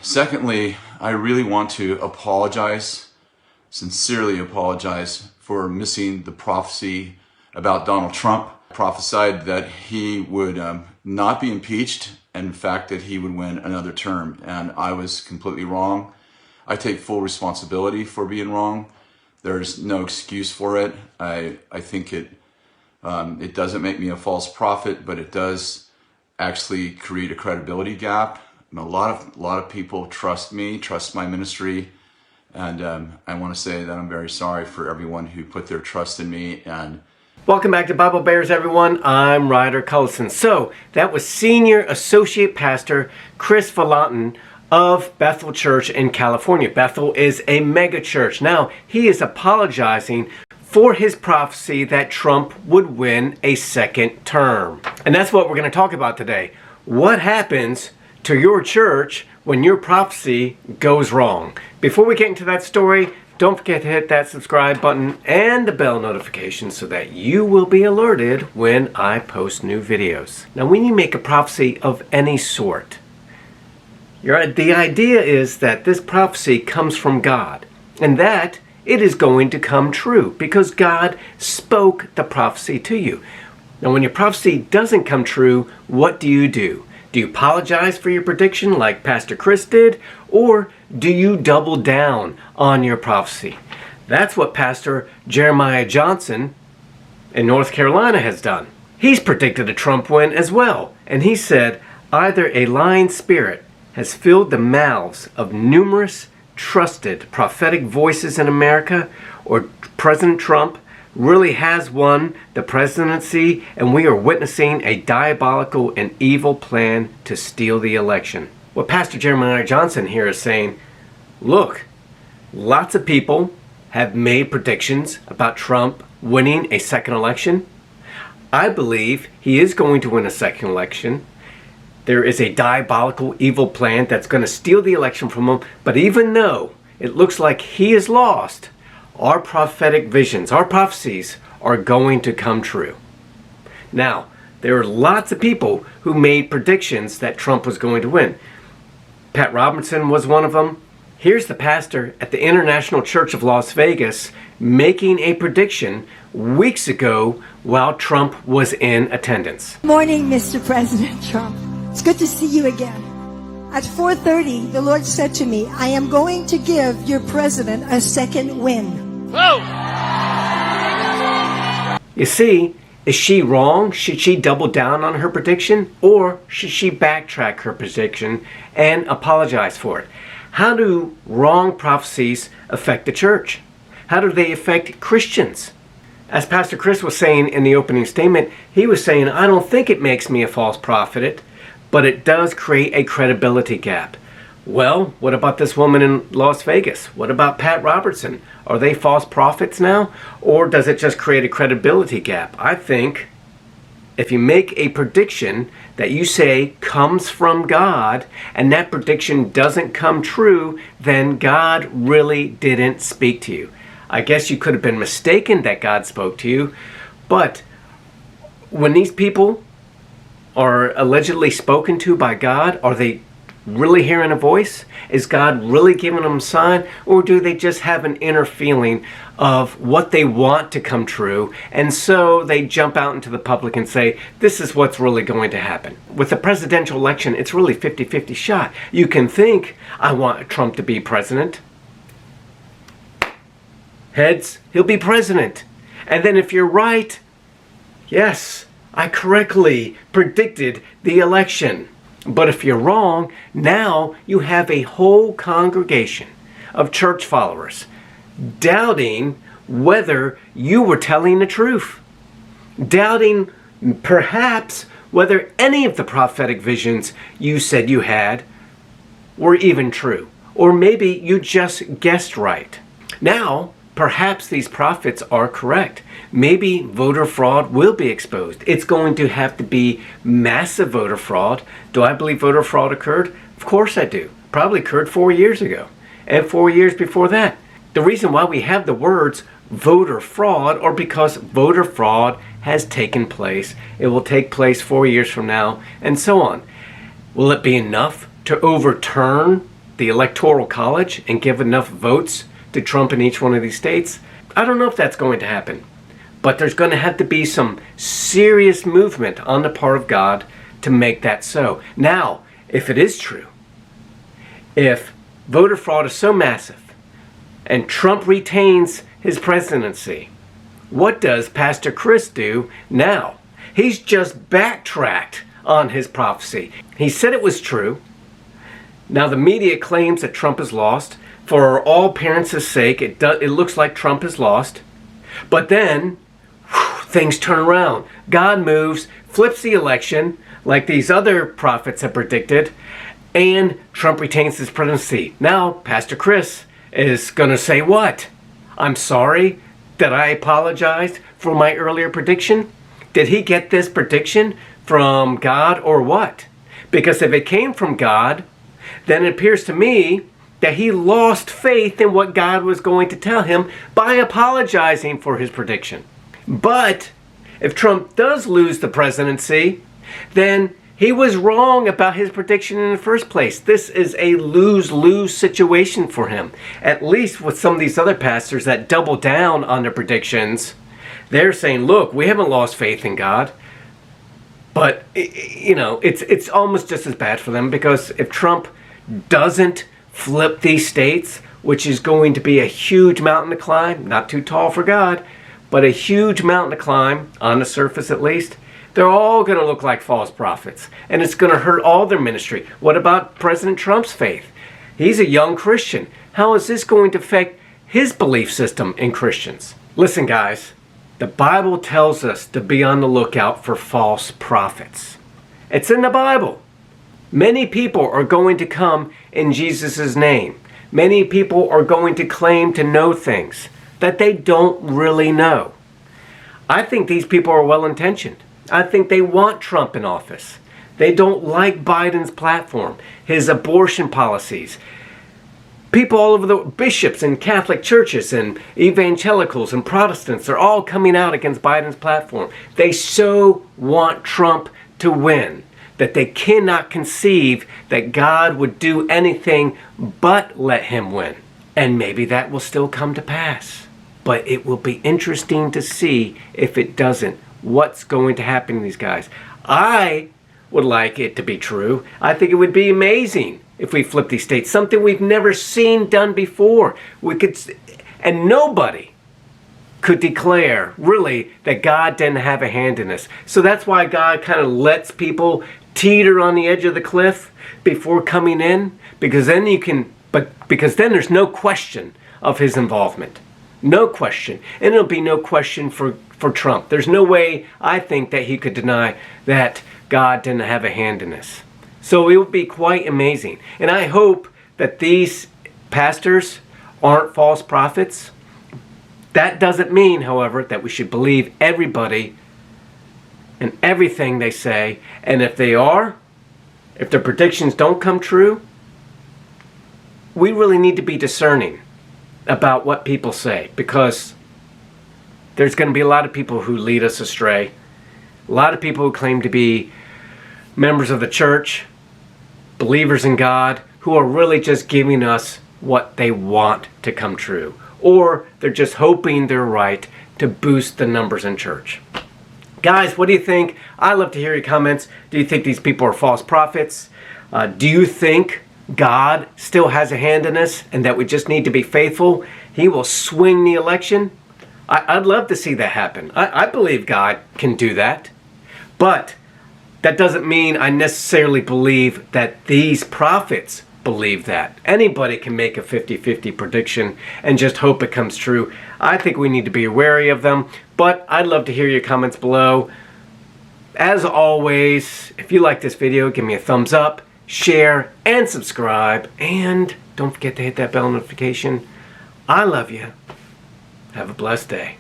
secondly, I really want to apologize, sincerely apologize for missing the prophecy about Donald Trump. Prophesied that he would not be impeached, and in fact that he would win another term, and I was completely wrong. I take full responsibility for being wrong. There's no excuse for it. I think it doesn't make me a false prophet, but it does actually create a credibility gap. A lot of people trust me, trust my ministry, and I want to say that I'm very sorry for everyone who put their trust in me. And welcome back to Bible Bears, everyone. I'm Ryder Cullison. So that was Senior Associate Pastor Kris Valloton of Bethel Church in California. Bethel is a mega church. Now, he is apologizing for his prophecy that Trump would win a second term. And that's what we're going to talk about today. What happens to your church when your prophecy goes wrong? Before we get into that story, don't forget to hit that subscribe button and the bell notification so that you will be alerted when I post new videos. Now, when you make a prophecy of any sort, the idea is that this prophecy comes from God and that it is going to come true because God spoke the prophecy to you. Now, when your prophecy doesn't come true, what do you do? Do you apologize for your prediction like Pastor Kris did, or do you double down on your prophecy? That's what Pastor Jeremiah Johnson in North Carolina has done. He's predicted a Trump win as well, and he said, either a lying spirit has filled the mouths of numerous trusted prophetic voices in America, or President Trump really has won the presidency and we are witnessing a diabolical and evil plan to steal the election. What Pastor Jeremiah Johnson here is saying, look, lots of people have made predictions about Trump winning a second election. I believe he is going to win a second election. There is a diabolical evil plan that's going to steal the election from him. But even though it looks like he is lost, our prophetic visions, our prophecies are going to come true. Now, there are lots of people who made predictions that Trump was going to win. Pat Robertson was one of them. Here's the pastor at the International Church of Las Vegas making a prediction weeks ago while Trump was in attendance. Good morning, Mr. President Trump. It's good to see you again. At 4:30, the Lord said to me, I am going to give your president a second win. Whoa! You see, is she wrong? Should she double down on her prediction? Or should she backtrack her prediction and apologize for it? How do wrong prophecies affect the church? How do they affect Christians? As Pastor Kris was saying in the opening statement, he was saying, I don't think it makes me a false prophet, but it does create a credibility gap. Well, what about this woman in Las Vegas? What about Pat Robertson? Are they false prophets now? Or does it just create a credibility gap? I think if you make a prediction that you say comes from God and that prediction doesn't come true, then God really didn't speak to you. I guess you could have been mistaken that God spoke to you, but when these people are allegedly spoken to by God, are they really hearing a voice? Is God really giving them a sign? Or do they just have an inner feeling of what they want to come true, and so they jump out into the public and say, this is what's really going to happen? With the presidential election, it's really 50-50 shot. You can think, I want Trump to be president. Heads, he'll be president. And then if you're right, yes, I correctly predicted the election. But if you're wrong, now you have a whole congregation of church followers doubting whether you were telling the truth. Doubting perhaps whether any of the prophetic visions you said you had were even true. Or maybe you just guessed right. Now, perhaps these prophets are correct. Maybe voter fraud will be exposed. It's going to have to be massive voter fraud. Do I believe voter fraud occurred? Of course I do. Probably occurred 4 years ago and 4 years before that. The reason why we have the words voter fraud or because voter fraud has taken place. It will take place 4 years from now and so on. Will it be enough to overturn the Electoral College and give enough votes to Trump in each one of these states? I don't know if that's going to happen. But there's going to have to be some serious movement on the part of God to make that so. Now, if it is true, if voter fraud is so massive and Trump retains his presidency, what does Pastor Kris do now? He's just backtracked on his prophecy. He said it was true. Now the media claims that Trump has lost. For all appearances' sake, it looks like Trump has lost. But then, things turn around. God moves, flips the election, like these other prophets have predicted, and Trump retains his presidency. Now, Pastor Kris is going to say what? I'm sorry that I apologized for my earlier prediction. Did he get this prediction from God or what? Because if it came from God, then it appears to me that he lost faith in what God was going to tell him by apologizing for his prediction. But if Trump does lose the presidency, then he was wrong about his prediction in the first place. This is a lose-lose situation for him. At least with some of these other pastors that double down on their predictions, they're saying, look, we haven't lost faith in God. But, you know, it's almost just as bad for them, because if Trump doesn't flip these states, which is going to be a huge mountain to climb, not too tall for God, but a huge mountain to climb, on the surface at least, they're all going to look like false prophets. And it's going to hurt all their ministry. What about President Trump's faith? He's a young Christian. How is this going to affect his belief system in Christians? Listen, guys, the Bible tells us to be on the lookout for false prophets. It's in the Bible. Many people are going to come in Jesus' name. Many people are going to claim to know things that they don't really know. I think these people are well-intentioned. I think they want Trump in office. They don't like Biden's platform, his abortion policies. People all over the bishops and Catholic churches and evangelicals and Protestants are all coming out against Biden's platform. They so want Trump to win that they cannot conceive that God would do anything but let him win. And maybe that will still come to pass. But it will be interesting to see if it doesn't, what's going to happen to these guys. I would like it to be true. I think it would be amazing if we flip these states. Something we've never seen done before. And nobody could declare, really, that God didn't have a hand in this. So that's why God kind of lets people teeter on the edge of the cliff before coming in. Because then because then there's no question of his involvement. No question. And it'll be no question for Trump. There's no way, I think, that he could deny that God didn't have a hand in this. So it would be quite amazing. And I hope that these pastors aren't false prophets. That doesn't mean, however, that we should believe everybody and everything they say. And if they are, if their predictions don't come true, we really need to be discerning about what people say, because there's going to be a lot of people who lead us astray. A lot of people who claim to be members of the church, believers in God, who are really just giving us what they want to come true. Or they're just hoping they're right to boost the numbers in church. Guys, what do you think? I'd love to hear your comments. Do you think these people are false prophets? Do you think God still has a hand in this and that we just need to be faithful? He will swing the election. I'd love to see that happen. I believe God can do that. But that doesn't mean I necessarily believe that these prophets believe that. Anybody can make a 50-50 prediction and just hope it comes true. I think we need to be wary of them. But I'd love to hear your comments below. As always, if you like this video, give me a thumbs up, share, and subscribe. And don't forget to hit that bell notification. I love you. Have a blessed day.